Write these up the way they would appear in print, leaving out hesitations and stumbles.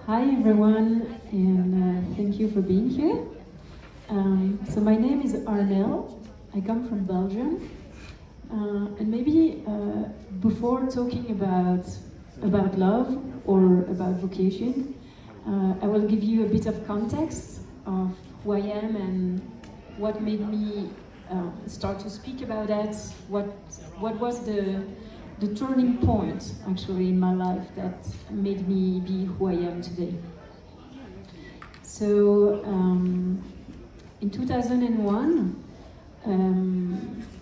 Hi everyone, and thank you for being here. So my name is Armelle. I come from Belgium, and maybe before talking about love or about vocation, I will give you a bit of context of who I am and what made me start to speak about that. What was the turning point actually in my life that made me be who I am today. So in 2001,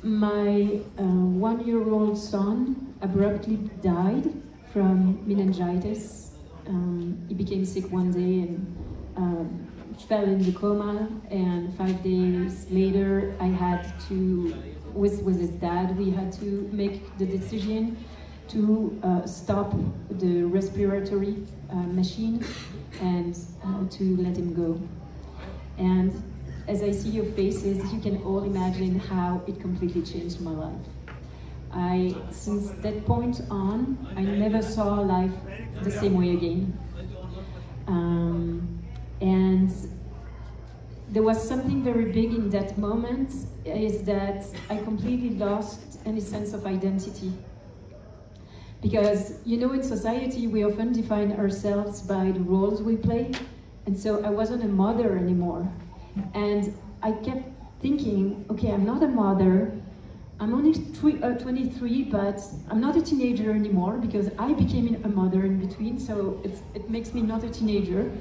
my 1-year-old son abruptly died from meningitis. He became sick one day and fell in the coma, and 5 days later I had to, with his dad, we had to make the decision to stop the respiratory machine and to let him go. And as I see your faces, you can all imagine how it completely changed my life. Since that point on, I never saw life the same way again. And there was something very big in that moment, is that I completely lost any sense of identity. Because, you know, in society, we often define ourselves by the roles we play. And so I wasn't a mother anymore. And I kept thinking, okay, I'm not a mother. I'm only 23, but I'm not a teenager anymore because I became a mother in between, so it makes me not a teenager.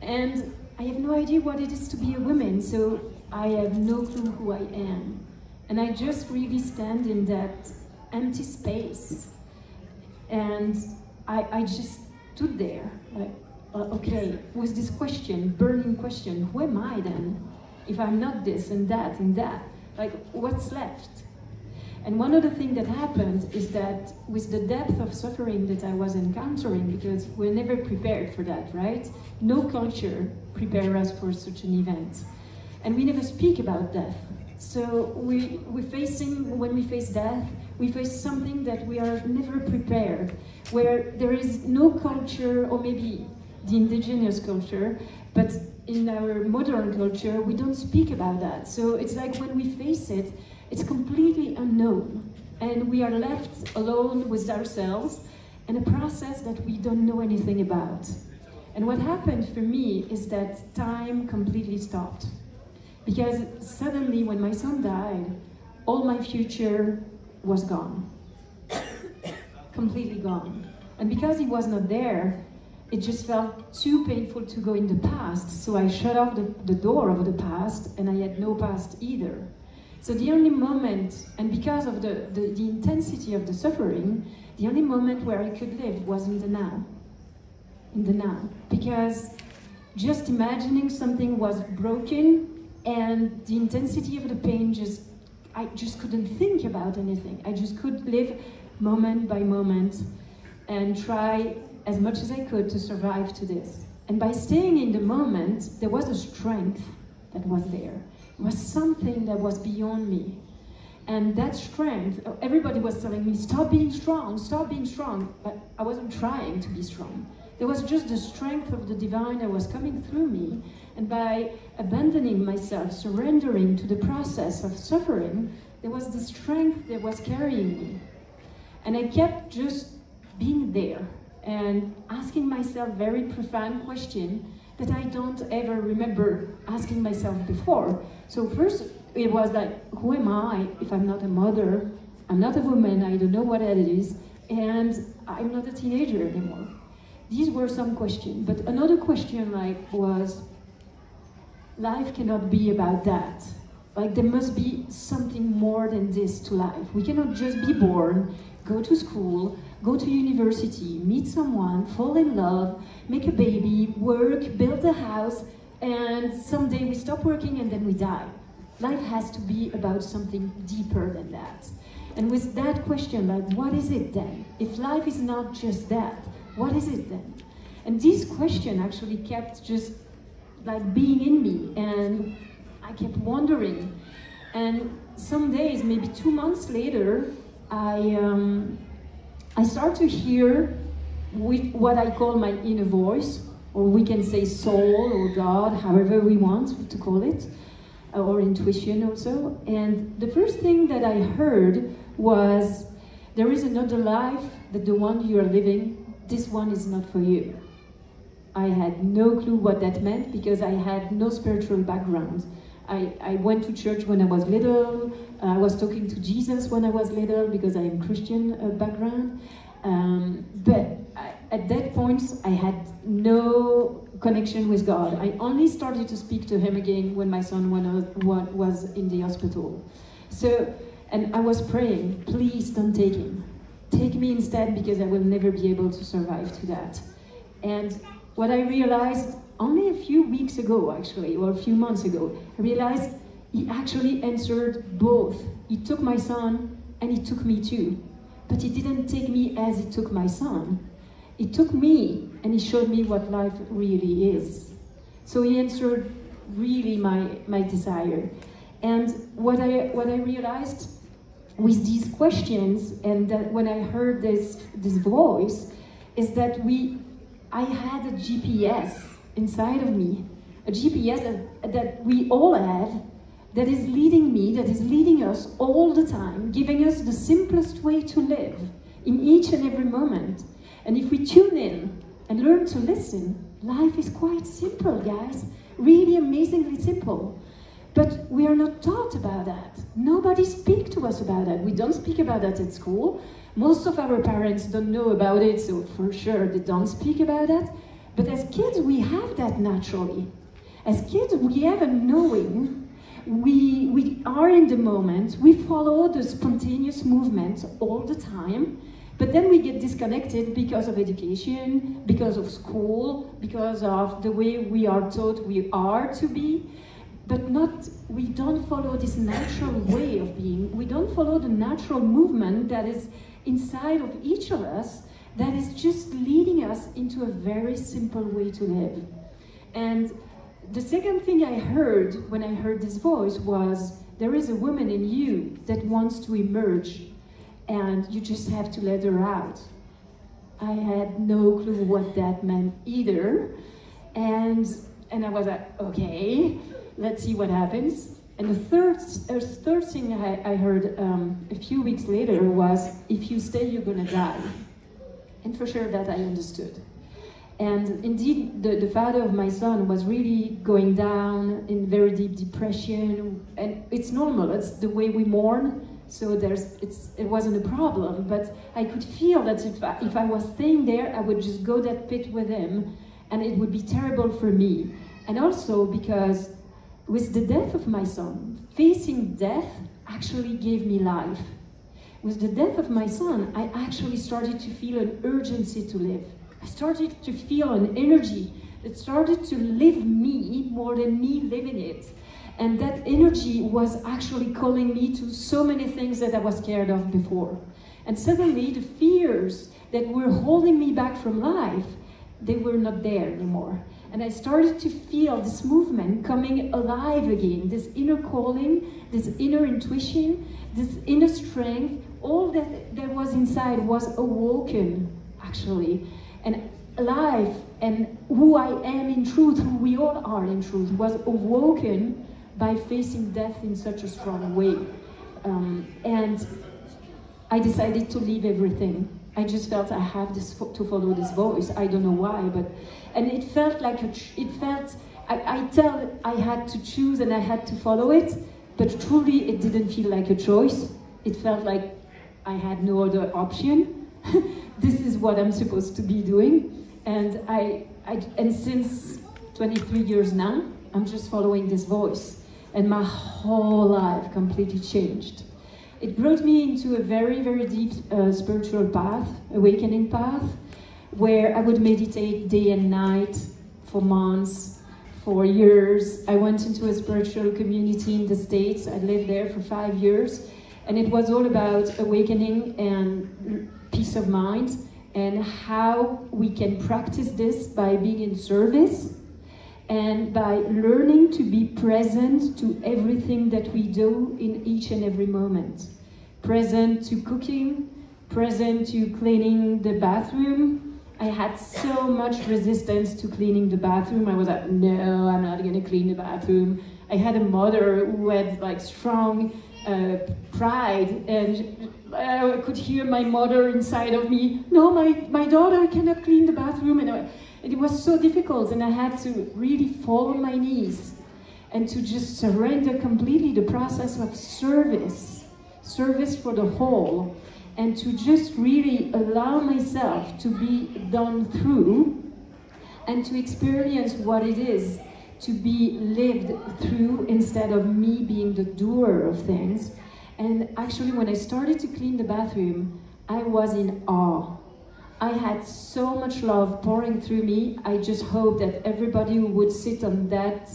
And I have no idea what it is to be a woman, so I have no clue who I am. And I just really stand in that empty space. And I just stood there, like, okay, with this question, burning question, who am I then? If I'm not this and that and that, like, what's left? And one of the things that happened is that with the depth of suffering that I was encountering, because we're never prepared for that, right? No culture prepares us for such an event. And we never speak about death. So when we face death, we face something that we are never prepared, where there is no culture, or maybe the indigenous culture, but in our modern culture, we don't speak about that. So it's like when we face it, it's completely unknown, and we are left alone with ourselves in a process that we don't know anything about. And what happened for me is that time completely stopped. Because suddenly, when my son died, all my future was gone. Completely gone. And because he was not there, it just felt too painful to go in the past, so I shut off the door of the past, and I had no past either. So the only moment, and because of the intensity of the suffering, the only moment where I could live was in the now. In the now. Because just imagining something was broken, and the intensity of the pain, I just couldn't think about anything. I just could live moment by moment and try as much as I could to survive to this. And by staying in the moment, there was a strength that was there. It was something that was beyond me. And that strength, everybody was telling me, stop being strong, but I wasn't trying to be strong. There was just the strength of the divine that was coming through me, and by abandoning myself, surrendering to the process of suffering, there was the strength that was carrying me. And I kept just being there and asking myself very profound questions that I don't ever remember asking myself before. So first, it was like, who am I if I'm not a mother? I'm not a woman, I don't know what that is, and I'm not a teenager anymore. These were some questions, but another question was, life cannot be about that. Like, there must be something more than this to life. We cannot just be born, go to school, go to university, meet someone, fall in love, make a baby, work, build a house, and someday we stop working and then we die. Life has to be about something deeper than that. And with that question, like, what is it then? If life is not just that, what is it then? And this question actually kept just like being in me, and I kept wondering. And some days, maybe 2 months later, I I start to hear what I call my inner voice, or we can say soul or God, however we want to call it, or intuition also. And the first thing that I heard was, there is another life, that the one you are living, this one is not for you. I had no clue what that meant because I had no spiritual background. I went to church when I was little. I was talking to Jesus when I was little because I am Christian background. But at that point, I had no connection with God. I only started to speak to him again when my son was in the hospital. So, and I was praying, please don't take him. Take me instead, because I will never be able to survive to that. And what I realized only a few weeks ago, actually, or a few months ago, I realized he actually answered both. He took my son and he took me too. But he didn't take me as he took my son. He took me and he showed me what life really is. So he answered really my desire. And what I realized with these questions, and that when I heard this voice, is that I had a GPS inside of me, a GPS that we all have, that is leading me, that is leading us all the time, giving us the simplest way to live in each and every moment. And if we tune in and learn to listen, life is quite simple, guys, really amazingly simple. But we are not taught about that. Nobody speaks to us about that. We don't speak about that at school. Most of our parents don't know about it, so for sure they don't speak about that. But as kids, we have that naturally. As kids, we have a knowing. We are in the moment. We follow the spontaneous movement all the time. But then we get disconnected because of education, because of school, because of the way we are taught we are to be. But we don't follow this natural way of being. We don't follow the natural movement that is inside of each of us, that is just leading us into a very simple way to live. And the second thing I heard when I heard this voice was, there is a woman in you that wants to emerge, and you just have to let her out. I had no clue what that meant either. And I was like, okay, let's see what happens. And the third thing I heard a few weeks later was, if you stay, you're gonna die. And for sure that I understood. And indeed, the father of my son was really going down in very deep depression. And it's normal, it's the way we mourn. So it wasn't a problem, but I could feel that if I was staying there, I would just go that pit with him, and it would be terrible for me. And also because with the death of my son, facing death actually gave me life. With the death of my son, I actually started to feel an urgency to live. I started to feel an energy that started to live me more than me living it. And that energy was actually calling me to so many things that I was scared of before. And suddenly the fears that were holding me back from life, they were not there anymore. And I started to feel this movement coming alive again, this inner calling, this inner intuition, this inner strength, all that was inside was awoken, actually. And life and who I am in truth, who we all are in truth, was awoken by facing death in such a strong way. And I decided to leave everything. I just felt I have to follow this voice. I don't know why, and it felt like I had to choose and I had to follow it, but truly it didn't feel like a choice. It felt like I had no other option. This is what I'm supposed to be doing, and and since 23 years now, I'm just following this voice, and my whole life completely changed. It brought me into a very, very deep spiritual path, awakening path, where I would meditate day and night for months, for years. I went into a spiritual community in the States. I lived there for 5 years, and it was all about awakening and peace of mind, and how we can practice this by being in service and by learning to be present to everything that we do in each and every moment. Present to cooking, present to cleaning the bathroom. I had so much resistance to cleaning the bathroom. I was like, no, I'm not gonna clean the bathroom. I had a mother who had like strong pride, and I could hear my mother inside of me, no, my daughter cannot clean the bathroom. And it was so difficult, and I had to really fall on my knees and to just surrender completely the process of service for the whole, and to just really allow myself to be done through and to experience what it is to be lived through instead of me being the doer of things. And actually, when I started to clean the bathroom, I was in awe. I had so much love pouring through me. I just hope that everybody who would sit on that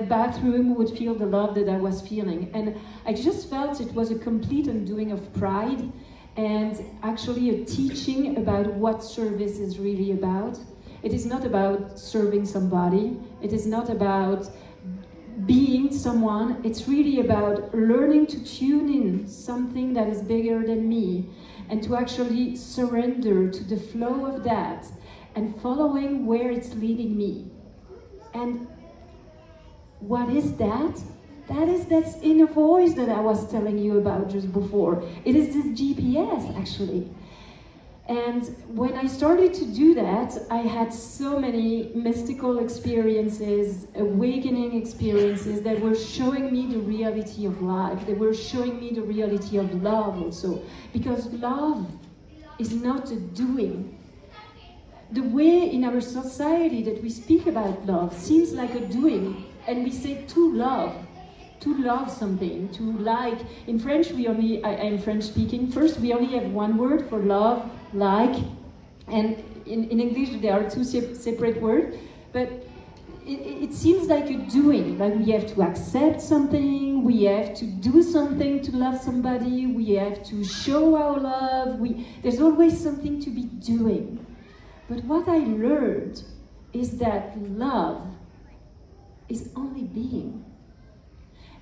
bathroom would feel the love that I was feeling. And I just felt it was a complete undoing of pride, and actually a teaching about what service is really about. It is not about serving somebody. It is not about being someone. It's really about learning to tune in something that is bigger than me, and to actually surrender to the flow of that and following where it's leading me. And what is that? That is that inner voice that I was telling you about just before. It is this GPS, actually. And when I started to do that, I had so many mystical experiences, awakening experiences that were showing me the reality of life. They were showing me the reality of love also. Because love is not a doing. The way in our society that we speak about love seems like a doing. And we say to love something, to like. In French, I'm French speaking. First, we only have one word for love, like. And in English, there are two separate words. But it seems like a doing, like we have to accept something, we have to do something to love somebody, we have to show our love. There's always something to be doing. But what I learned is that love is only being.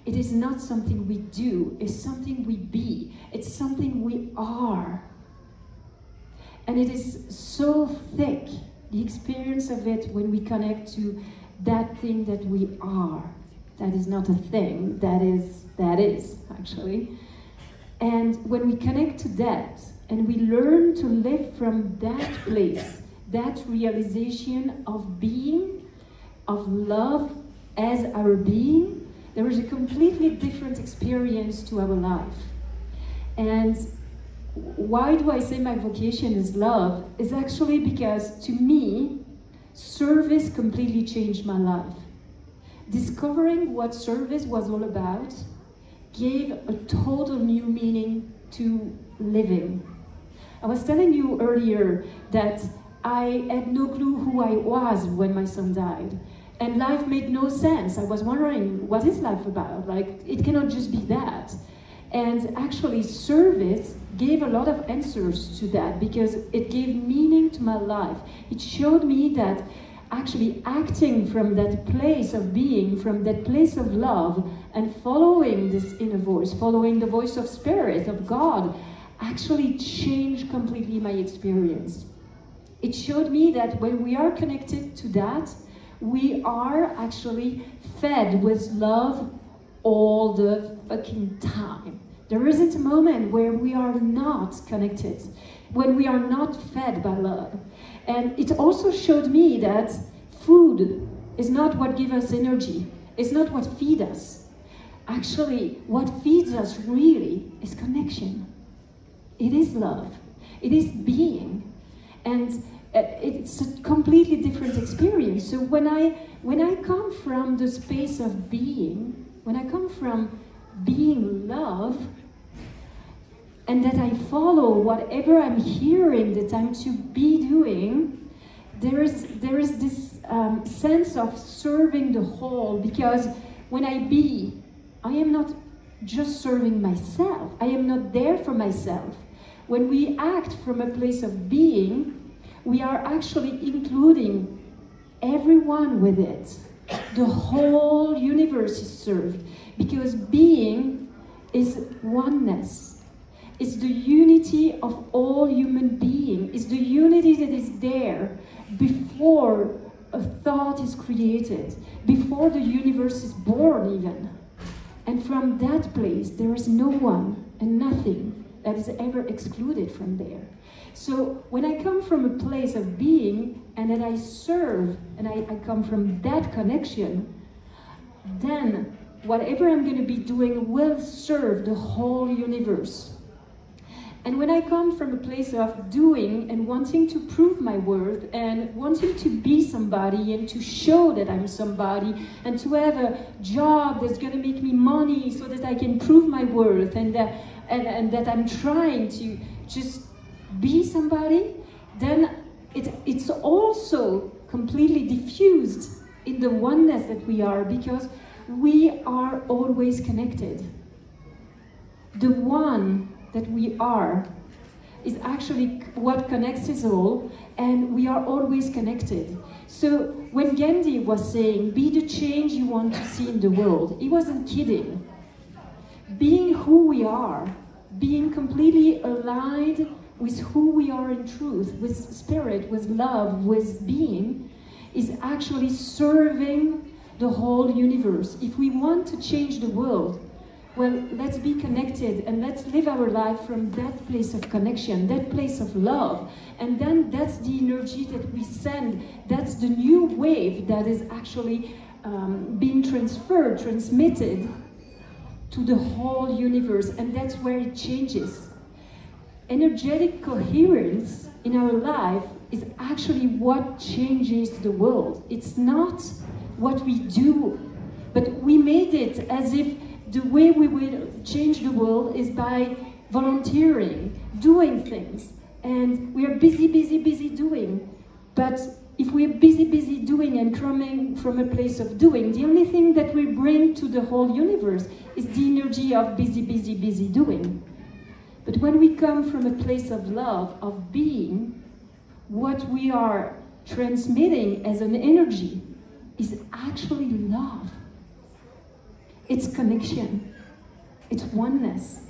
It is not something we do, it's something we be. It's something we are. And it is so thick, the experience of it, when we connect to that thing that we are. That is not a thing, that is actually. And when we connect to that, and we learn to live from that place, that realization of being, of love as our being, there is a completely different experience to our life. And why do I say my vocation is love? It's actually because, to me, service completely changed my life. Discovering what service was all about gave a total new meaning to living. I was telling you earlier that I had no clue who I was when my son died. And life made no sense. I was wondering, what is life about? Like, it cannot just be that. And actually, service gave a lot of answers to that, because it gave meaning to my life. It showed me that actually acting from that place of being, from that place of love, and following this inner voice, following the voice of Spirit, of God, actually changed completely my experience. It showed me that when we are connected to that, we are actually fed with love all the fucking time. There isn't a moment where we are not connected, when we are not fed by love. And it also showed me that food is not what gives us energy. It's not what feeds us. Actually, what feeds us really is connection. It is love. It is being. And it's a completely different experience. So when I come from the space of being, when I come from being love, and that I follow whatever I'm hearing that I'm to be doing, there is this sense of serving the whole, because when I be, I am not just serving myself. I am not there for myself. When we act from a place of being, we are actually including everyone with it. The whole universe is served, because being is oneness. It's the unity of all human beings. It's the unity that is there before a thought is created, before the universe is born even. And from that place, there is no one and nothing that is ever excluded from there. So when I come from a place of being and that I serve and I come from that connection, then whatever I'm going to be doing will serve the whole universe. And when I come from a place of doing and wanting to prove my worth and wanting to be somebody and to show that I'm somebody and to have a job that's going to make me money so that I can prove my worth and that I'm trying to just be somebody, then it's also completely diffused in the oneness that we are, because we are always connected. The one that we are is actually what connects us all, and we are always connected. So when Gandhi was saying, be the change you want to see in the world, he wasn't kidding. Being who we are, being completely aligned with who we are in truth, with spirit, with love, with being, is actually serving the whole universe. If we want to change the world, well, let's be connected and let's live our life from that place of connection, that place of love. And then that's the energy that we send. That's the new wave that is actually being transmitted to the whole universe. And that's where it changes. Energetic coherence in our life is actually what changes the world. It's not what we do, but we made it as if the way we will change the world is by volunteering, doing things. And we are busy, busy, busy doing. But if we're busy, busy doing and coming from a place of doing, the only thing that we bring to the whole universe is the energy of busy, busy, busy doing. But when we come from a place of love, of being, what we are transmitting as an energy is actually love. It's connection, it's oneness.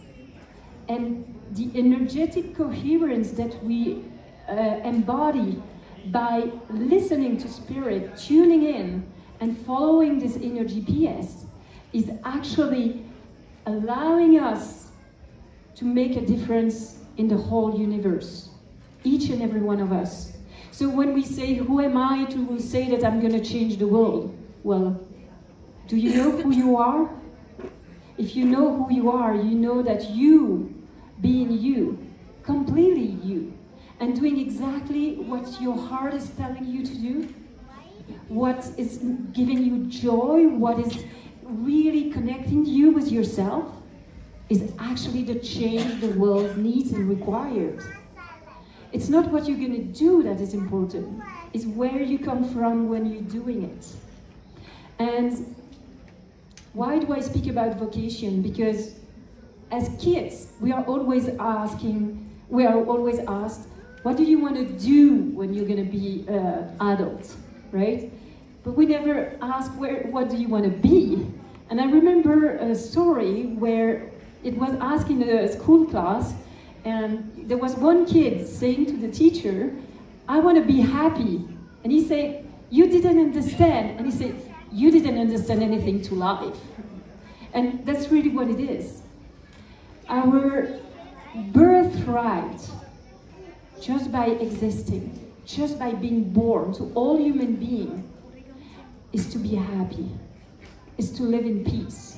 And the energetic coherence that we embody by listening to spirit, tuning in, and following this inner GPS is actually allowing us to make a difference in the whole universe, each and every one of us. So when we say, who am I to say that I'm going to change the world? Well, do you know who you are? If you know who you are, you know that you, being you, completely you, and doing exactly what your heart is telling you to do, what is giving you joy, what is really connecting you with yourself, is actually the change the world needs and requires. It's not what you're going to do that is important, it's where you come from when you're doing it. And why do I speak about vocation? Because as kids, we are always asked, what do you want to do when you're going to be adult, right? But we never ask, what do you want to be? And I remember a story where it was asked in a school class, and there was one kid saying to the teacher, I want to be happy. And he said, you didn't understand. And he said, you didn't understand anything to life. And that's really what it is. Our birthright, just by existing, just by being born, to all human beings, is to be happy, is to live in peace.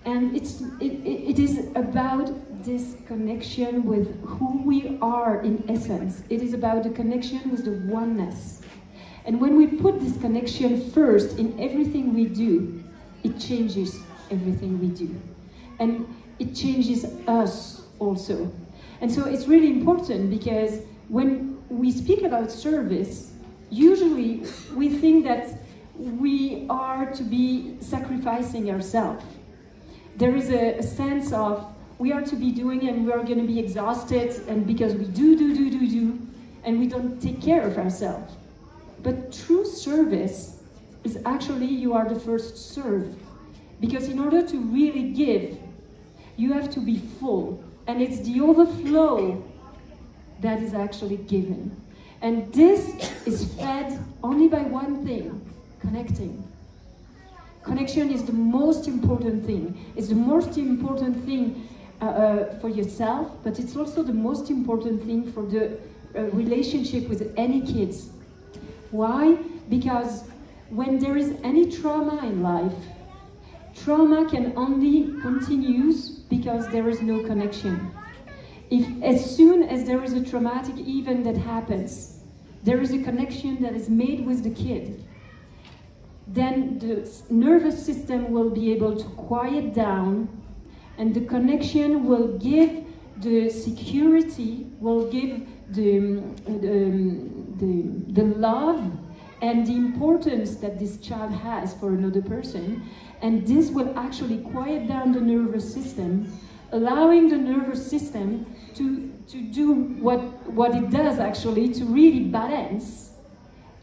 And it is about this connection with who we are in essence. It is about the connection with the oneness. And when we put this connection first in everything we do, it changes everything we do. And it changes us also. And so it's really important, because when we speak about service, usually we think that we are to be sacrificing ourselves. There is a sense of we are to be doing and we are going to be exhausted, and because we do, and we don't take care of ourselves. But true service is actually you are the first served. Because in order to really give, you have to be full and it's the overflow that is actually given. And this is fed only by one thing: connecting. Connection is the most important thing. It's the most important thing for yourself, but it's also the most important thing for the relationship with any kids. Why? Because when there is any trauma in life, trauma can only continue because there is no connection. As soon as there is a traumatic event that happens, there is a connection that is made with the kid, then the nervous system will be able to quiet down, and the connection will give the security, will give the love and the importance that this child has for another person, and this will actually quiet down the nervous system, allowing the nervous system to do what it does actually, to really balance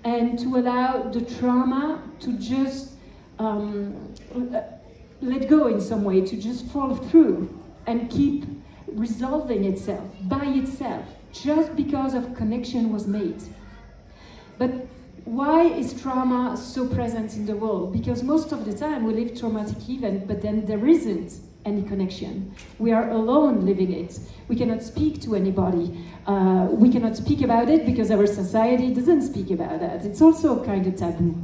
and to allow the trauma to just let go in some way, to just fall through and keep resolving itself by itself, just because of connection was made. But why is trauma so present in the world? Because most of the time we live traumatic event, but then there isn't any connection. We are alone living it. We cannot speak to anybody. We cannot speak about it because our society doesn't speak about that. It's also kind of taboo.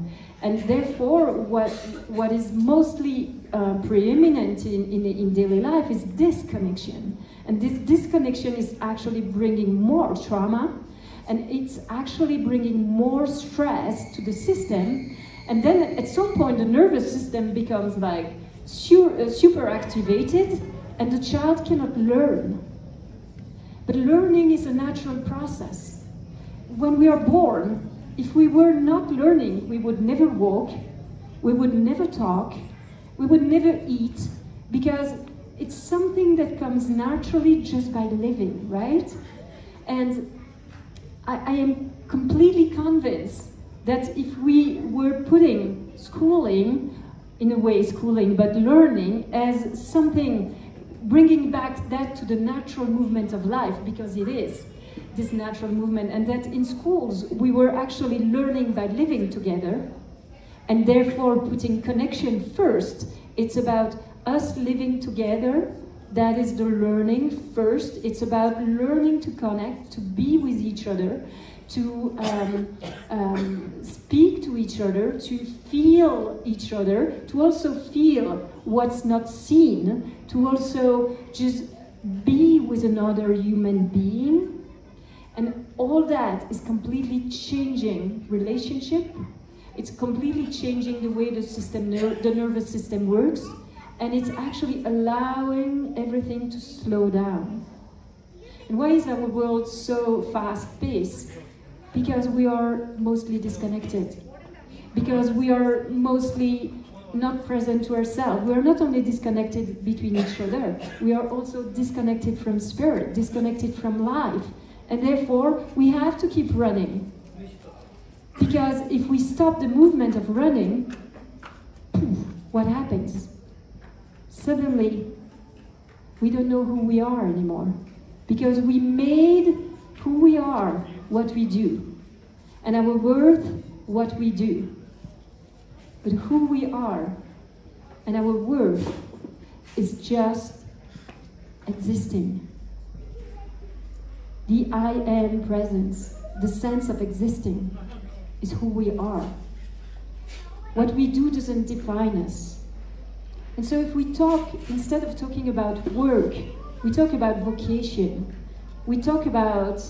And therefore, what is mostly preeminent in daily life is disconnection. And this disconnection is actually bringing more trauma, and it's actually bringing more stress to the system. And then at some point, the nervous system becomes like super activated, and the child cannot learn. But learning is a natural process. When we are born, if we were not learning, we would never walk, we would never talk, we would never eat, because it's something that comes naturally just by living, right? And I am completely convinced that if we were putting schooling, in a way schooling, but learning as something, bringing back that to the natural movement of life, because it is this natural movement, and that in schools we were actually learning by living together, and therefore putting connection first. It's about us living together. That is the learning first. It's about learning to connect, to be with each other, to speak to each other, to feel each other, to also feel what's not seen, to also just be with another human being. And all that is completely changing relationship. It's completely changing the way the nervous system works. And it's actually allowing everything to slow down. And why is our world so fast-paced? Because we are mostly disconnected. Because we are mostly not present to ourselves. We are not only disconnected between each other, we are also disconnected from spirit, disconnected from life. And therefore, we have to keep running. Because if we stop the movement of running, what happens? Suddenly, we don't know who we are anymore. Because we made who we are what we do, and our worth what we do. But who we are and our worth is just existing. The I am presence, the sense of existing, is who we are. What we do doesn't define us. And so if we talk, instead of talking about work, we talk about vocation. We talk about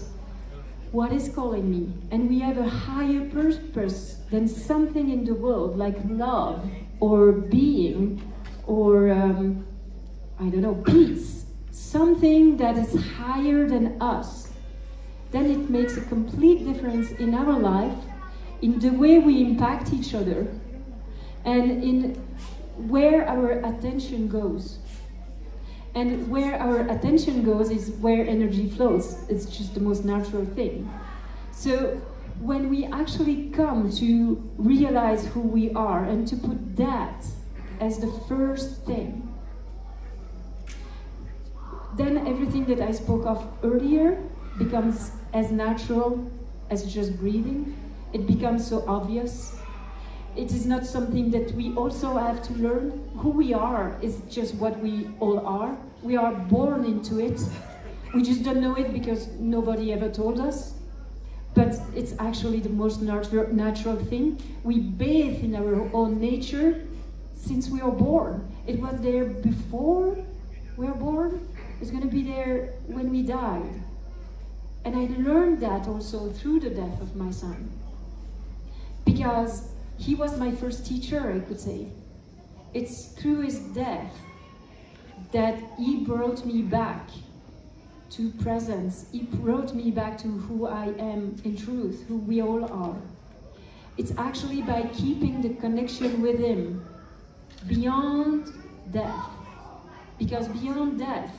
what is calling me. And we have a higher purpose than something in the world, like love, or being, or, I don't know, peace. Something that is higher than us. Then it makes a complete difference in our life, in the way we impact each other, and in where our attention goes. And where our attention goes is where energy flows. It's just the most natural thing. So when we actually come to realize who we are and to put that as the first thing, then everything that I spoke of earlier becomes as natural as just breathing. It becomes so obvious. It is not something that we also have to learn. Who we are is just what we all are. We are born into it. We just don't know it because nobody ever told us. But it's actually the most natural thing. We bathe in our own nature since we are born. It was there before we were born. It's going to be there when we died. And I learned that also through the death of my son. Because he was my first teacher, I could say. It's through his death that he brought me back to presence. He brought me back to who I am in truth, who we all are. It's actually by keeping the connection with him beyond death. Because beyond death,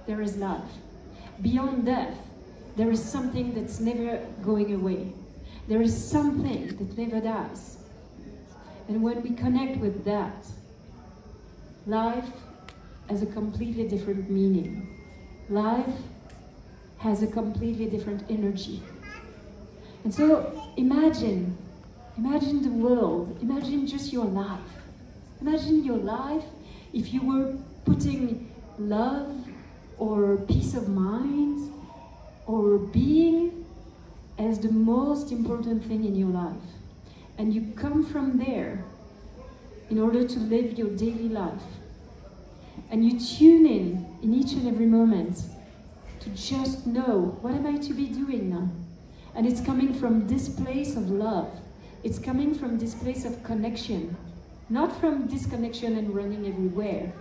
there is love. Beyond death, there is something that's never going away. There is something that never dies. And when we connect with that, life has a completely different meaning. Life has a completely different energy. And so imagine the world, imagine just your life. Imagine your life if you were putting love or peace of mind or being as the most important thing in your life. And you come from there in order to live your daily life. And you tune in each and every moment to just know, what am I to be doing now? And it's coming from this place of love. It's coming from this place of connection, not from disconnection and running everywhere.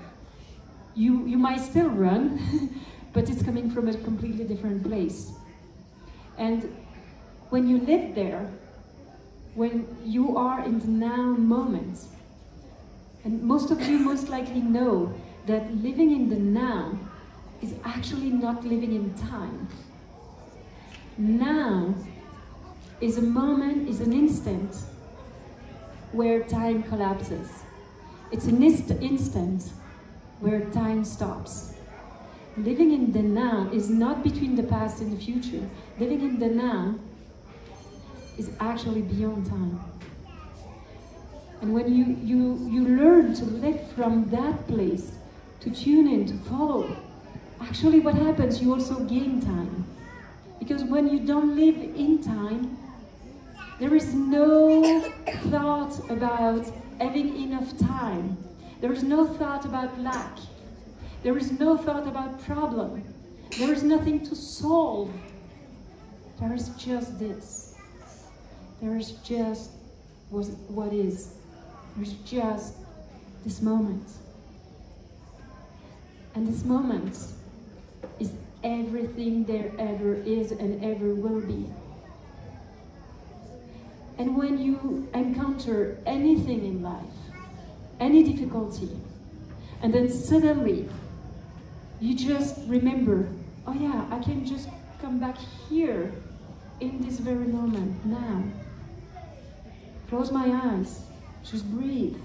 You might still run, but it's coming from a completely different place. And when you live there, when you are in the now moment, and most of you most likely know that living in the now is actually not living in time. Now is a moment, is an instant where time collapses. It's an instant where time stops. Living in the now is not between the past and the future. Living in the now is actually beyond time. And when you learn to live from that place, to tune in, to follow, actually what happens, you also gain time. Because when you don't live in time, there is no thought about having enough time. There is no thought about lack. There is no thought about problem. There is nothing to solve. There is just this. There is just what is. There's just this moment. And this moment is everything there ever is and ever will be. And when you encounter anything in life, any difficulty, and then suddenly you just remember, oh yeah, I can just come back here in this very moment, now. Close my eyes, just breathe.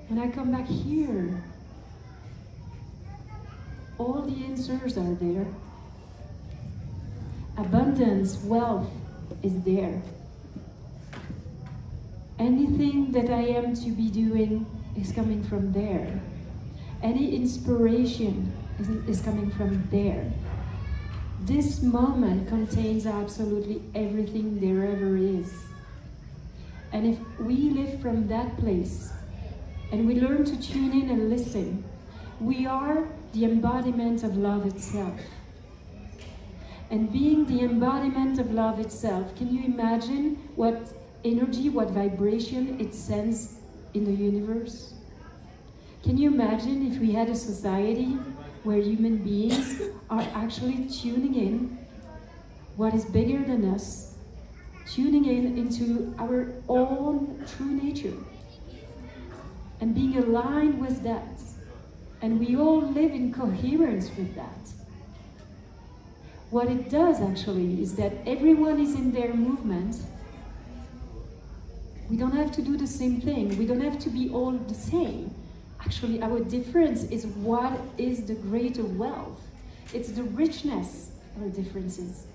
And I come back here. All the answers are there. Abundance, wealth is there. Anything that I am to be doing is coming from there. Any inspiration is coming from there. This moment contains absolutely everything there ever is. And if we live from that place, and we learn to tune in and listen, we are the embodiment of love itself. And being the embodiment of love itself, can you imagine what energy, what vibration it sends in the universe? Can you imagine if we had a society where human beings are actually tuning in what is bigger than us, tuning in into our own true nature, and being aligned with that, and we all live in coherence with that. What it does actually is that everyone is in their movement We don't have to do the same thing. We don't have to be all the same. Actually, our difference is what is the greater wealth. It's the richness of our differences.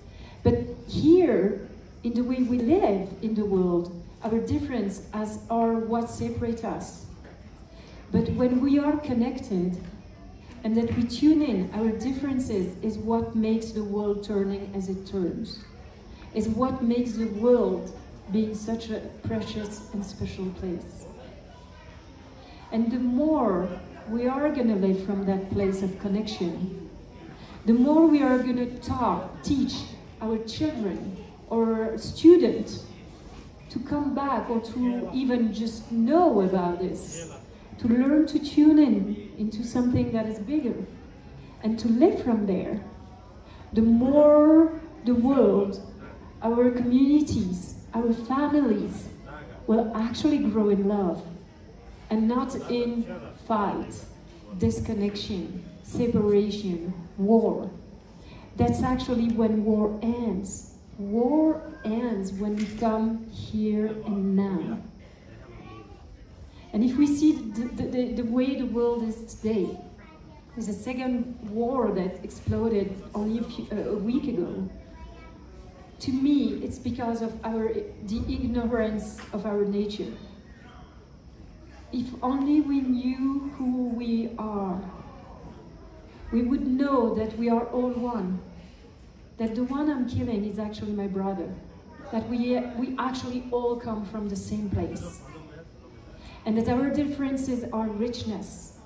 But here, in the way we live in the world, our difference are what separates us. But when we are connected, and that we tune in, our differences is what makes the world turning as it turns. Is what makes the world being such a precious and special place. And the more we are going to live from that place of connection, the more we are going to teach our children or students to come back or to even just know about this, to learn to tune in into something that is bigger and to live from there, the more the world, our communities, our families will actually grow in love and not in fight, disconnection, separation, war. That's actually when war ends. War ends when we come here and now. And if we see the way the world is today, there's a second war that exploded only a week ago. To me, it's because of the ignorance of our nature. If only we knew who we are, we would know that we are all one. That the one I'm killing is actually my brother. That we actually all come from the same place. And that our differences are richness,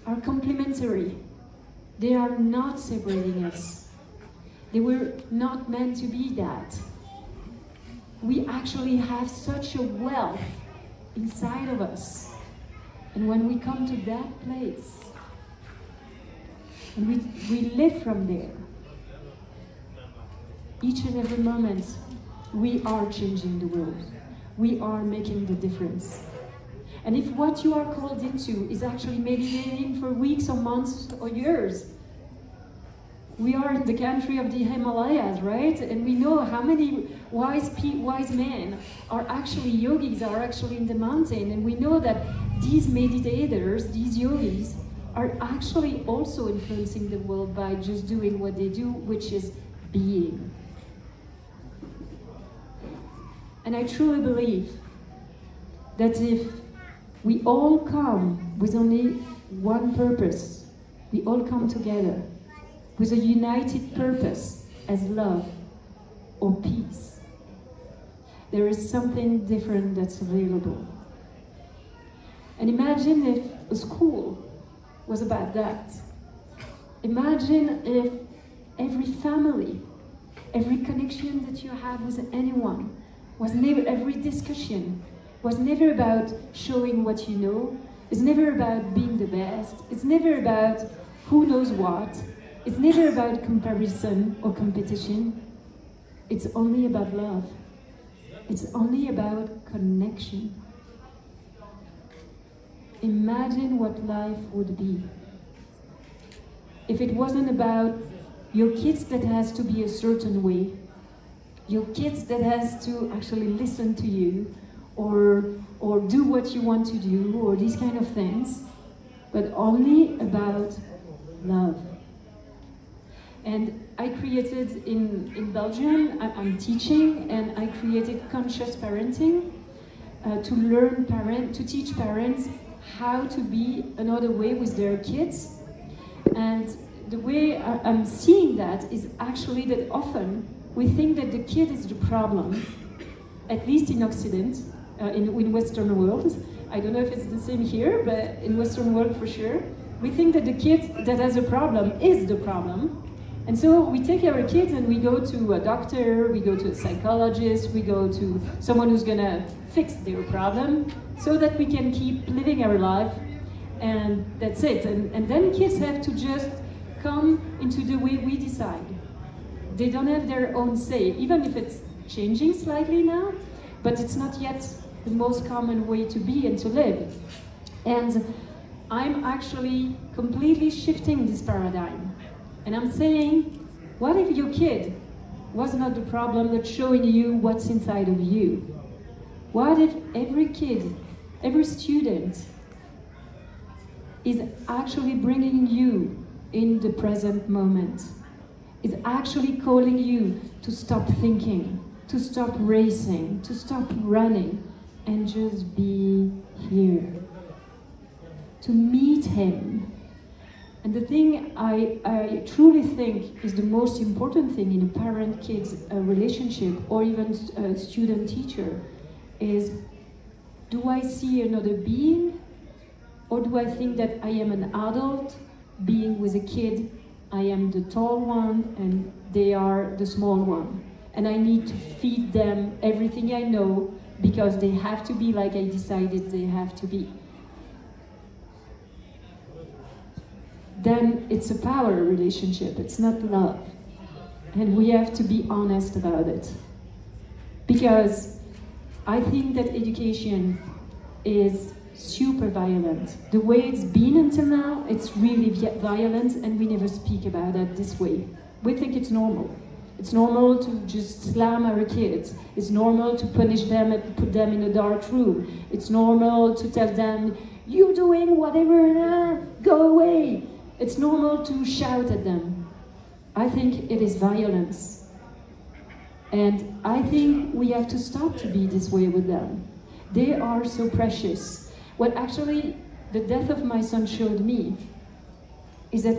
are complementary. They are not separating us. They were not meant to be that. We actually have such a wealth inside of us. And when we come to that place, and we live from there, each and every moment, we are changing the world. We are making the difference. And if what you are called into is actually meditating for weeks or months or years, we are in the country of the Himalayas, right? And we know how many wise men are actually yogis, are actually in the mountain. And we know that these meditators, these yogis, are actually also influencing the world by just doing what they do, which is being. And I truly believe that if we all come with only one purpose, we all come together with a united purpose as love or peace, there is something different that's available. And imagine if a school was about that. Imagine if every family, every connection that you have with anyone, was never, every discussion was never about showing what you know. It's never about being the best. It's never about who knows what. It's never about comparison or competition. It's only about love. It's only about connection. Imagine what life would be if it wasn't about your kids that has to be a certain way, your kids that has to actually listen to you, or do what you want to do, or these kind of things, but only about love. And I created in Belgium, I'm teaching, and I created conscious parenting to teach parents how to be another way with their kids. And the way I'm seeing that is actually that often we think that the kid is the problem, at least in Occident, in Western world. I don't know if it's the same here, but in Western world for sure. We think that the kid that has a problem is the problem. And so we take our kids and we go to a doctor, we go to a psychologist, we go to someone who's gonna fix their problem so that we can keep living our life, and that's it. And then kids have to just come into the way we decide. They don't have their own say, even if it's changing slightly now, but it's not yet the most common way to be and to live. And I'm actually completely shifting this paradigm. And I'm saying, what if your kid was not the problem that's showing you what's inside of you? What if every kid, every student is actually bringing you in the present moment, is actually calling you to stop thinking, to stop racing, to stop running, and just be here, to meet him. And the thing I truly think is the most important thing in a parent-kid relationship, or even a student-teacher, is, do I see another being, or do I think that I am an adult being with a kid? I am the tall one and they are the small one, and I need to feed them everything I know because they have to be like I decided they have to be. Then it's a power relationship, it's not love. And we have to be honest about it. Because I think that education is super violent. The way it's been until now, it's really violent, and we never speak about it this way. We think it's normal. It's normal to just slam our kids. It's normal to punish them and put them in a dark room. It's normal to tell them, "You're doing whatever, go away." It's normal to shout at them. I think it is violence. And I think we have to stop to be this way with them. They are so precious. What actually the death of my son showed me is that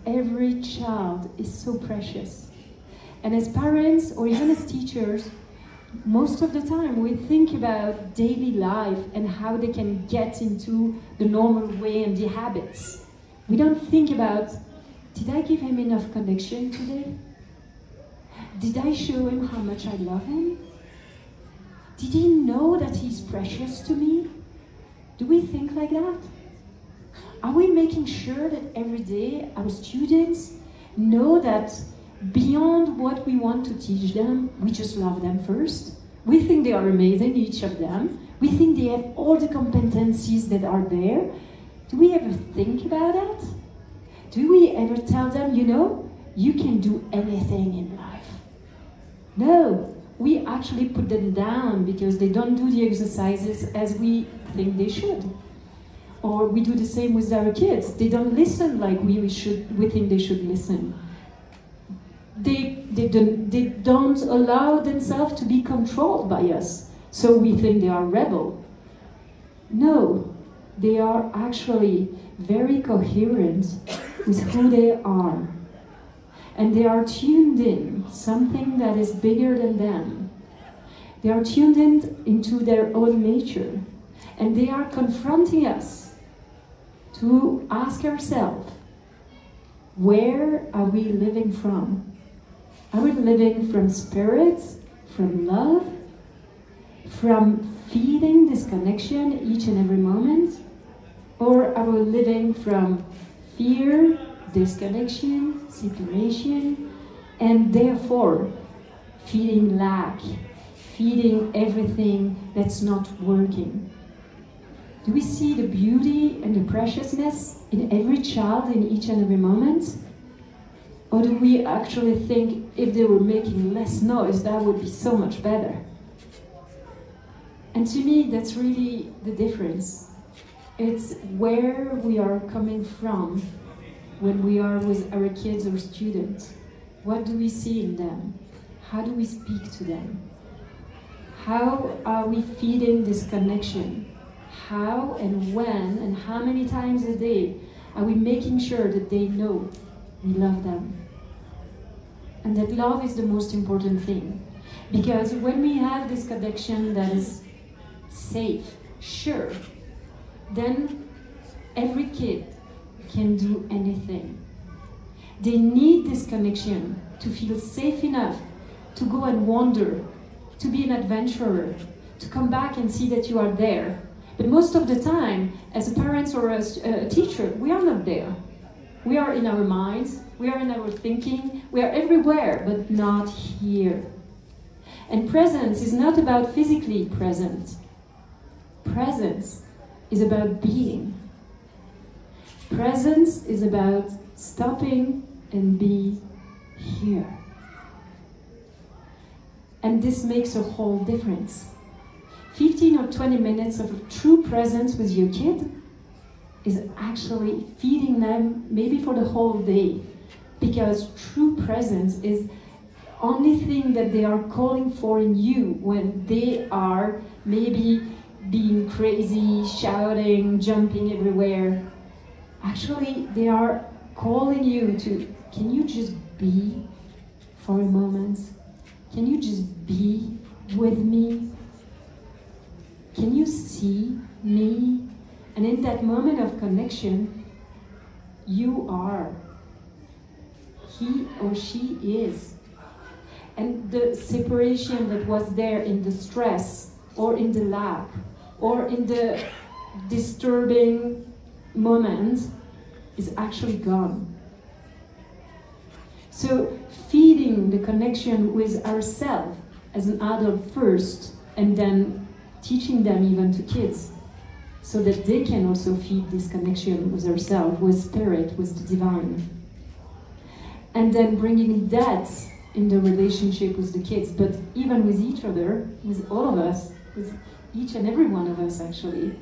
every child is so precious. And as parents, or even as teachers, most of the time we think about daily life and how they can get into the normal way and the habits. We don't think about, did I give him enough connection today? Did I show him how much I love him? Did he know that he's precious to me? Do we think like that? Are we making sure that every day our students know that beyond what we want to teach them, we just love them first? We think they are amazing, each of them. We think they have all the competencies that are there. Do we ever think about that? Do we ever tell them, you know, you can do anything in life? No, we actually put them down because they don't do the exercises as we think they should. Or we do the same with our kids. They don't listen like we think they should listen. They don't allow themselves to be controlled by us, so we think they are rebel. No, they are actually very coherent with who they are. And they are tuned in, something that is bigger than them. They are tuned in into their own nature. And they are confronting us to ask ourselves, where are we living from? Are we living from spirit, from love, from feeding this connection each and every moment? Or are we living from fear, disconnection, separation, and therefore feeding lack, feeding everything that's not working? Do we see the beauty and the preciousness in every child in each and every moment? Or do we actually think if they were making less noise, that would be so much better? And to me, that's really the difference. It's where we are coming from when we are with our kids or students. What do we see in them? How do we speak to them? How are we feeding this connection? How and when and how many times a day are we making sure that they know we love them? And that love is the most important thing. Because when we have this connection that is safe, sure, then every kid can do anything. They need this connection to feel safe enough to go and wander, to be an adventurer, to come back and see that you are there. But most of the time, as a parent or as a teacher, we are not there. We are in our minds, we are in our thinking, we are everywhere, but not here. And presence is not about physically present. Presence is about being. Presence is about stopping and be here. And this makes a whole difference. 15 or 20 minutes of true presence with your kid is actually feeding them maybe for the whole day. Because true presence is only thing that they are calling for in you when they are maybe being crazy, shouting, jumping everywhere. Actually, they are calling you to, can you just be for a moment? Can you just be with me? Can you see me? And in that moment of connection, you are. He or she is. And the separation that was there in the stress, or in the lack, or in the disturbing moment is actually gone. So feeding the connection with ourselves as an adult first, and then teaching them even to kids, so that they can also feed this connection with ourselves, with spirit, with the divine. And then bringing that in the relationship with the kids, but even with each other, with all of us, with each and every one of us actually,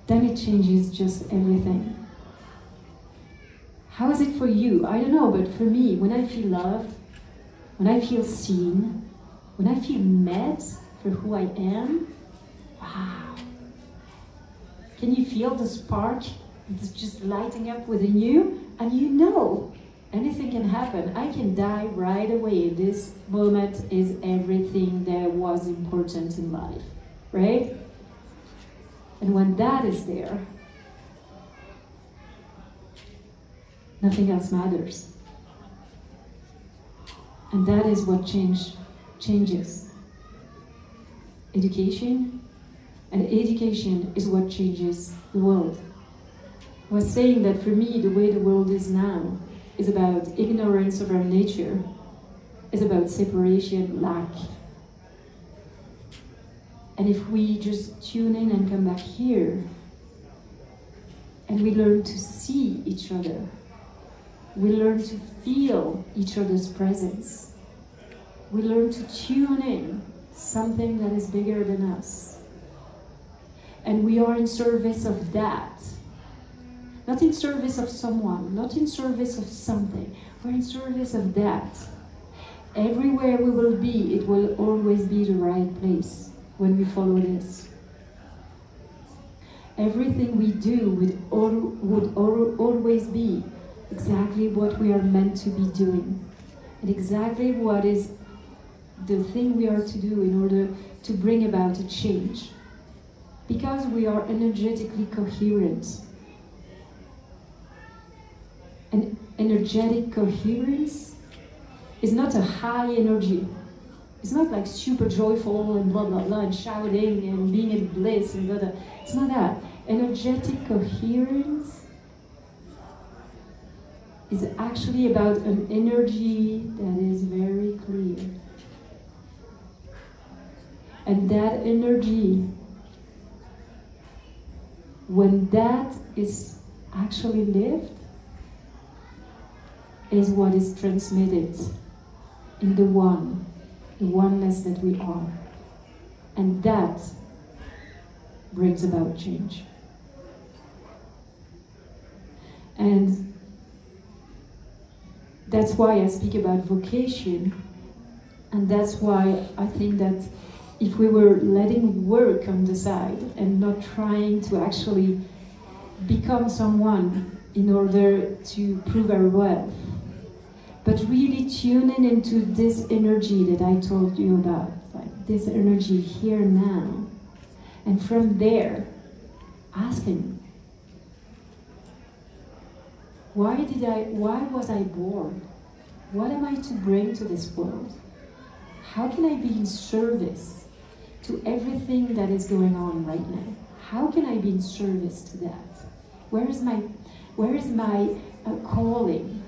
then it changes just everything. How is it for you? I don't know, but for me, when I feel loved, when I feel seen, when I feel met for who I am, wow. Can you feel the spark that's just lighting up within you? And you know, anything can happen. I can die right away. This moment is everything that was important in life, right? And when that is there, nothing else matters. And that is what changes. Education, and education is what changes the world. I was saying that for me, the way the world is now is about ignorance of our nature, is about separation, lack. And if we just tune in and come back here, and we learn to see each other, we learn to feel each other's presence, we learn to tune in something that is bigger than us. And we are in service of that. Not in service of someone, not in service of something. We're in service of that. Everywhere we will be, it will always be the right place when we follow this. Everything we do would always be exactly what we are meant to be doing. And exactly what is the thing we are to do in order to bring about a change. Because we are energetically coherent. And energetic coherence is not a high energy. It's not like super joyful and blah, blah, blah, and shouting and being in bliss and blah, blah. It's not that. Energetic coherence is actually about an energy that is very clear. And that energy, when that is actually lived, is what is transmitted in the oneness that we are. And that brings about change. And that's why I speak about vocation, and that's why I think that if we were letting work on the side and not trying to actually become someone in order to prove our worth, but really tuning into this energy that I told you about, like this energy here now, and from there, asking, why was I born? What am I to bring to this world? How can I be in service to everything that is going on right now? How can I be in service to that? Where is my calling?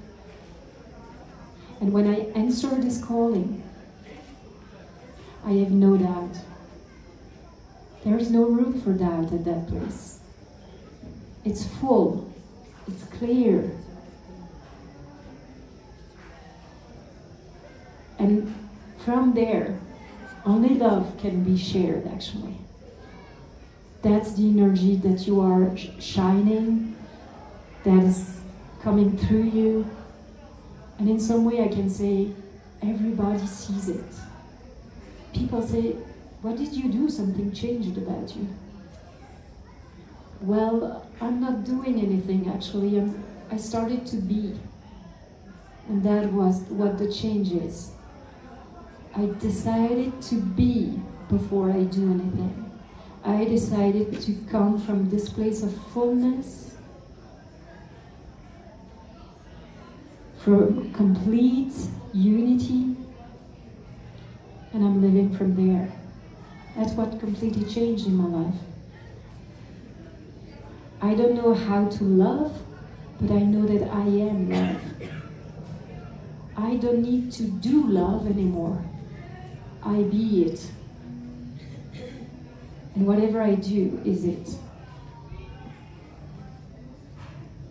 And when I answer this calling, I have no doubt. There is no room for doubt at that place. It's full. It's clear. And from there, Only love can be shared, actually. That's the energy that you are shining, that is coming through you. And in some way I can say, everybody sees it. People say, what did you do? Something changed about you. Well, I'm not doing anything, actually. I started to be. And that was what the change is. I decided to be before I do anything. I decided to come from this place of fullness, from complete unity, and I'm living from there. That's what completely changed in my life. I don't know how to love, but I know that I am love. I don't need to do love anymore. I be it. And whatever I do is it.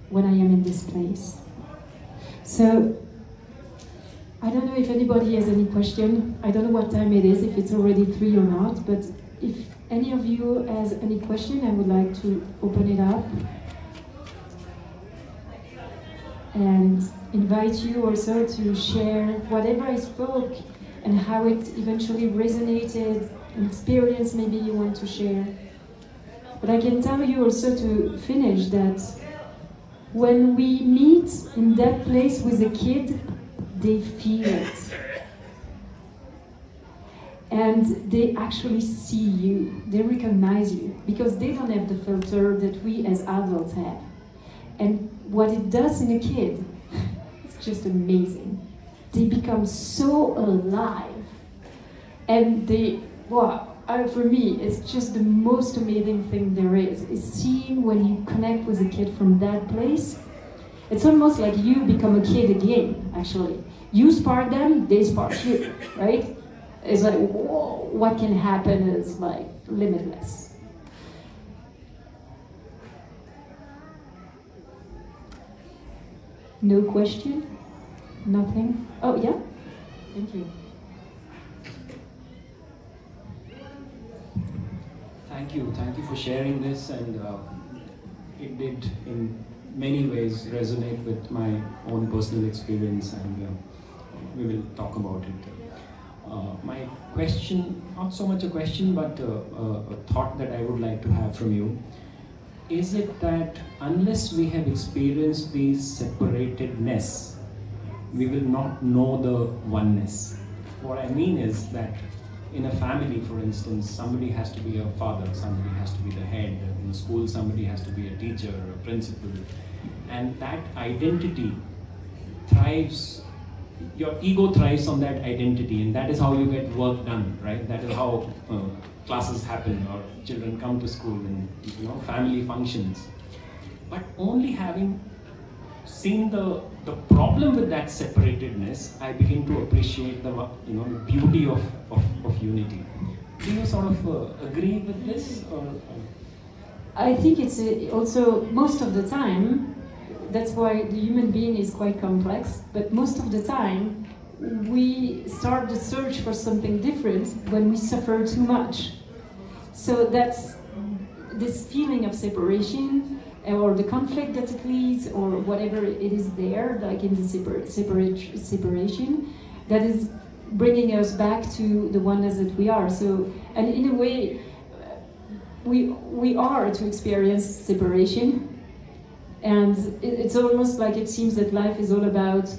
When I am in this place. So, I don't know if anybody has any question. I don't know what time it is, if it's already 3 or not, but if any of you has any question, I would like to open it up. And invite you also to share whatever I spoke and how it eventually resonated, an experience maybe you want to share. But I can tell you also to finish that when we meet in that place with a kid, they feel it. And they actually see you, they recognize you, because they don't have the filter that we as adults have. And what it does in a kid, it's just amazing. They become so alive. And they, wow, for me, it's just the most amazing thing there is seeing when you connect with a kid from that place. It's almost like you become a kid again, actually. You spark them, they spark you, right? It's like, whoa, what can happen is like limitless. No question? Nothing? Oh, yeah? Thank you. Thank you for sharing this, and it did in many ways resonate with my own personal experience, and we will talk about it. My question, not so much a question, but a thought that I would like to have from you. Is it that unless we have experienced the separatedness, we will not know the oneness? What I mean is that in a family, for instance, somebody has to be a father, somebody has to be the head. In school, somebody has to be a teacher or a principal. And that identity thrives, your ego thrives on that identity, and that is how you get work done, right? That is how classes happen, or children come to school, and family functions. But only having seen the problem with that separatedness, I begin to appreciate the the beauty of unity. Do you sort of agree with this? Or? I think it's also most of the time. That's why the human being is quite complex. But most of the time, we start the search for something different when we suffer too much. So that's this feeling of separation, or the conflict that it leads, or whatever it is there, like in the separation, that is bringing us back to the oneness that we are. So, and in a way, we are to experience separation. And it's almost like it seems that life is all about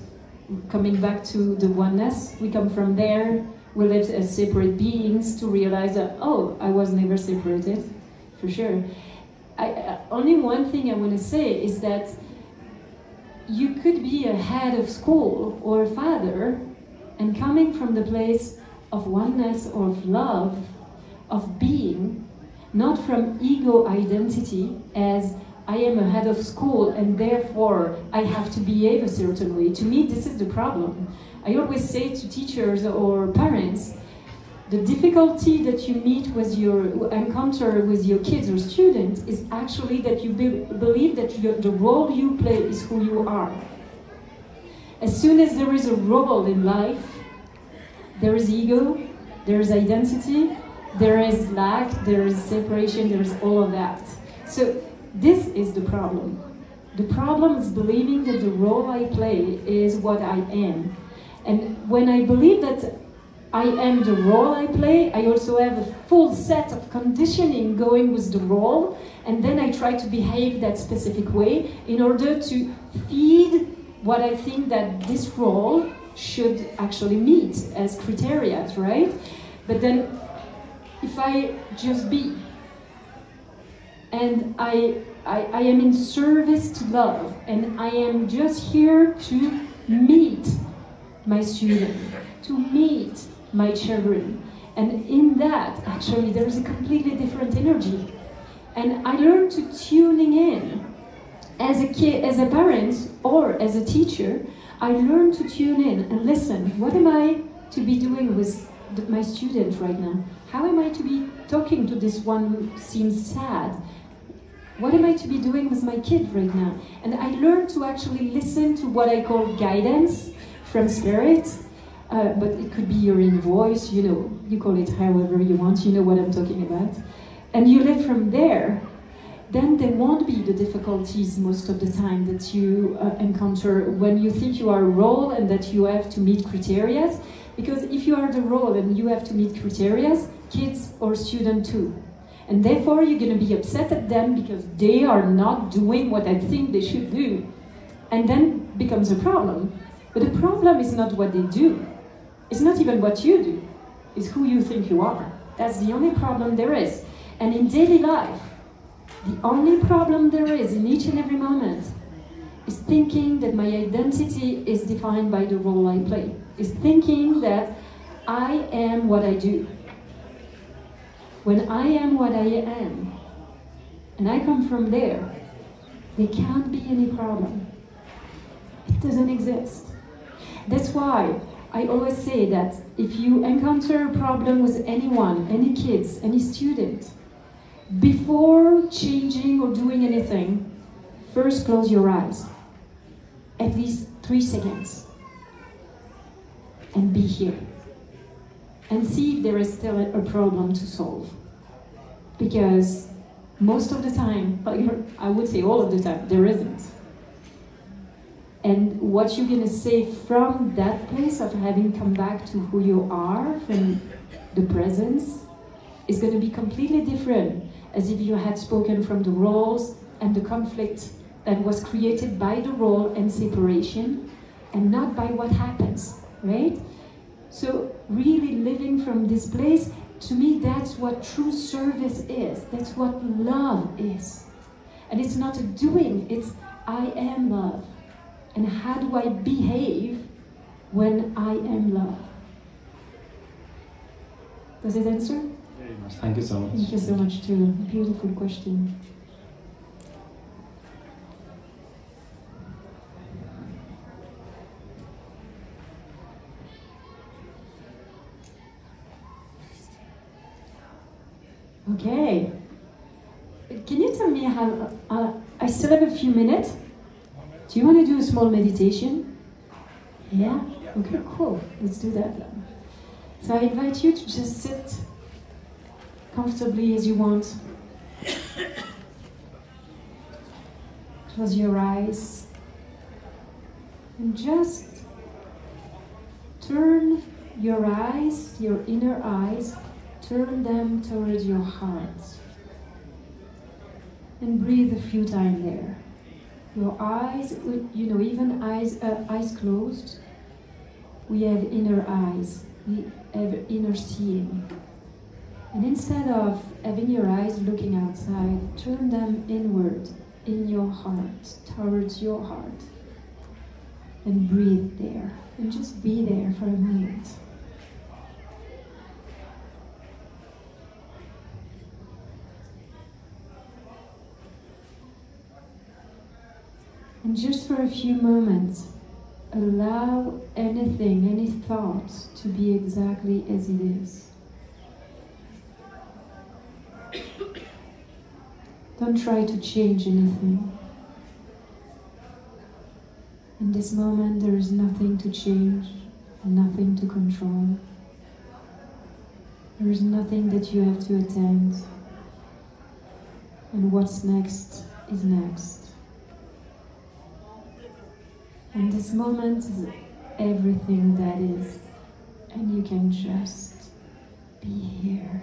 coming back to the oneness. We come from there, we live as separate beings to realize that, oh, I was never separated, for sure. Only one thing I want to say is that you could be a head of school or a father, and coming from the place of oneness or of love, of being, not from ego identity as I am a head of school and therefore I have to behave a certain way. To me, this is the problem. I always say to teachers or parents, the difficulty that you meet with your encounter with your kids or students is actually that you believe that the role you play is who you are. As soon as there is a role in life, there is ego, There is identity, there is lack, there is separation, there is all of that. So this is the problem. The problem is believing that the role I play is what I am. And when I believe that I am the role I play, I also have a full set of conditioning going with the role, and then I try to behave that specific way in order to feed what I think that this role should actually meet as criteria, right? But then if I just be, and I am in service to love, and I am just here to meet my student, to meet my children, and in that, actually, there is a completely different energy. And I learned to tuning in as a kid, as a parent, or as a teacher. I learned to tune in and listen. What am I to be doing with my student right now? How am I to be talking to this one who seems sad? What am I to be doing with my kid right now? And I learned to actually listen to what I call guidance from spirit, but it could be your inner voice, you know, you call it however you want, you know what I'm talking about. And you live from there, then there won't be the difficulties most of the time that you encounter when you think you are a role and that you have to meet criteria. Because if you are the role and you have to meet criteria, kids or students too. And therefore you're going to be upset at them because they are not doing what I think they should do. And then becomes a problem. But the problem is not what they do. It's not even what you do. It's who you think you are. That's the only problem there is. And in daily life, the only problem there is in each and every moment is thinking that my identity is defined by the role I play. Is thinking that I am what I do. When I am what I am, and I come from there, there can't be any problem. It doesn't exist. That's why I always say that if you encounter a problem with anyone, any kids, any student, before changing or doing anything, first close your eyes. At least 3 seconds. And be here. And see if there is still a problem to solve. Because most of the time, I would say all of the time, there isn't. And what you're gonna say from that place of having come back to who you are, from the presence, is gonna be completely different, as if you had spoken from the roles and the conflict that was created by the role and separation, and not by what happens, right? So really living from this place, to me, that's what true service is. That's what love is. And it's not a doing, it's I am love. And how do I behave when I am love? Does it answer? Very much. Thank you so much. Thank you so much too. Beautiful question. Okay. Can you tell me how, I still have a few minutes. Do you want to do a small meditation? Yeah? Okay, cool. Let's do that then. So I invite you to just sit comfortably as you want. Close your eyes. And just turn your eyes, your inner eyes, turn them towards your heart. And breathe a few times there. Your eyes, you know, even eyes closed, we have inner eyes, we have inner seeing. And instead of having your eyes looking outside, turn them inward, in your heart, towards your heart. And breathe there, and just be there for a moment. And just for a few moments, allow anything, any thoughts to be exactly as it is. Don't try to change anything. In this moment, there is nothing to change, nothing to control. There is nothing that you have to attend. And what's next is next. And this moment is everything that is. And you can just be here.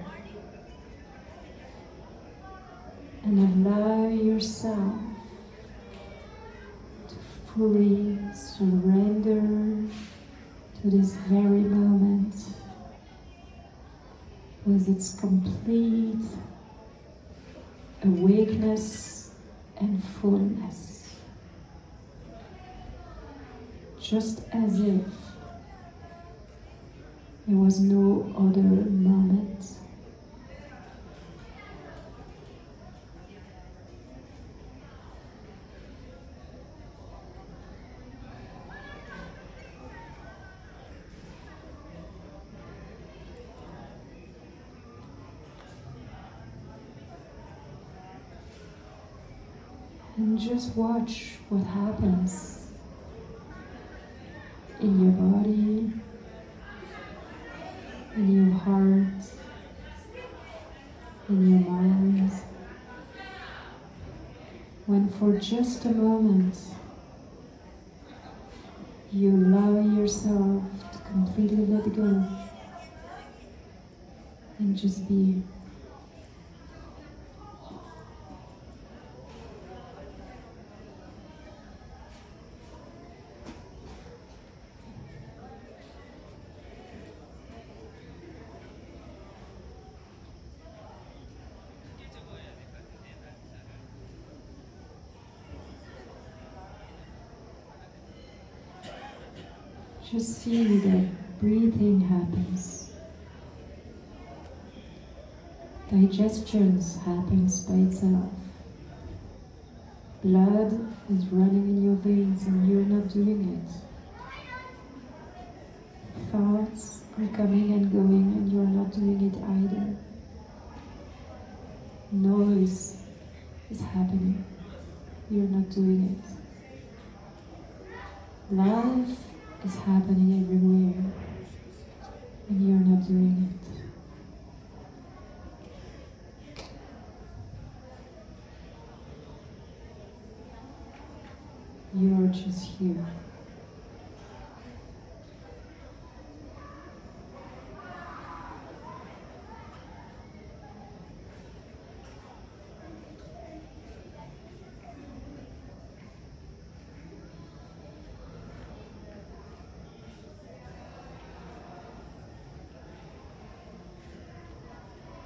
And allow yourself to fully surrender to this very moment with its complete awakeness and fullness. Just as if there was no other moment. And just watch what happens in your body, in your heart, in your mind, when for just a moment you allow yourself to completely let go and just be. Just see that breathing happens. Digestion happens by itself. Blood is running in your veins and you're not doing it. Thoughts are coming and going and you're not doing it either. Noise is happening. You're not doing it. Life is happening everywhere, and you're not doing it. You're just here.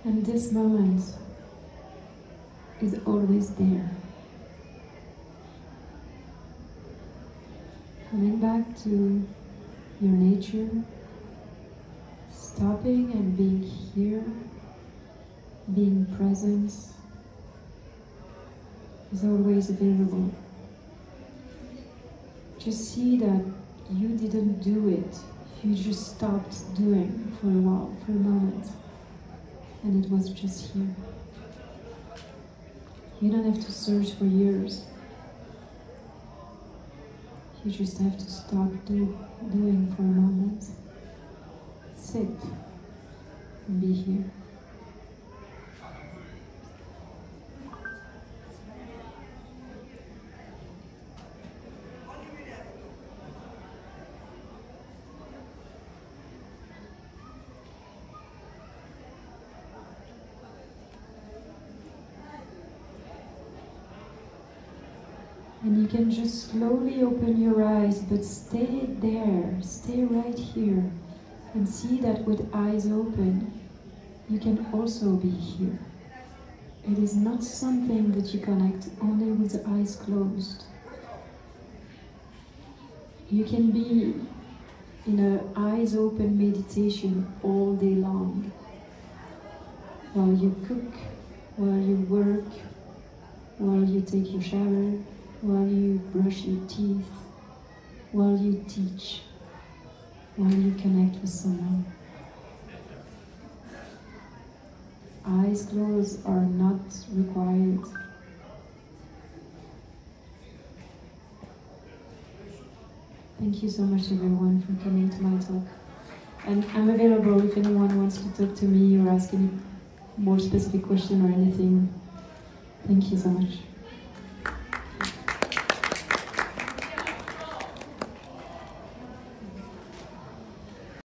And this moment is always there. Coming back to your nature, stopping and being here, being present, is always available. Just see that you didn't do it, you just stopped doing for a while, for a moment. And it was just here. You don't have to search for years. You just have to stop doing for a moment. Sit and be here. And you can just slowly open your eyes, but stay there, stay right here, and see that with eyes open, you can also be here. It is not something that you connect only with the eyes closed. You can be in an eyes open meditation all day long, while you cook, while you work, while you take your shower, while you brush your teeth, while you teach, while you connect with someone. Eyes closed are not required. Thank you so much everyone for coming to my talk. And I'm available if anyone wants to talk to me or ask any more specific question or anything. Thank you so much.